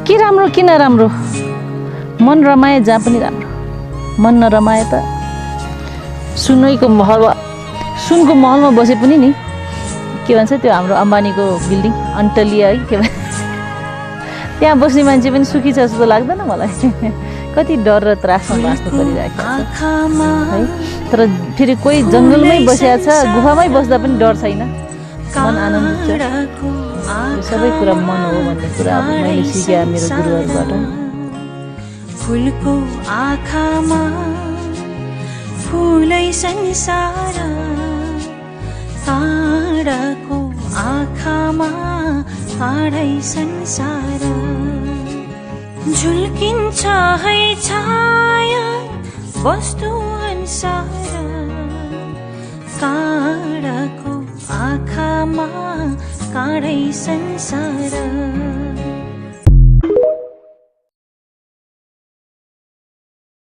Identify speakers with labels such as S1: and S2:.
S1: के राम्रो किन राम्रो मन रमाए जहाँ पनि राम्रो मन नरमाए त सुनको महलमा बसे पनि नि के भन्छ त्यो हाम्रो अम्बानीको बिल्डिङ अन्टलिया है के भन्छ त्यहाँ बस्ने मान्छे पनि सुखी छ जस्तो लाग्दैन मलाई कति डर र त्रासमा बाँच्नु परिरहेको छ है तर फेरि कोही जङ्गलमै बसेको छ गुफामै बस्दा पनि डर छैन मन आनन्दित छ यो सबै कुरा मन हो भन्ने कुरा अब मैले सिकेँ मेरो गुरुहरूबाट
S2: फुलको आँखामा फुलै संसार ताराको आँखामा तारै संसार झुल्किन्छ है छाया वस्तु अनुसार काँडाको आँखामा काँडै संसार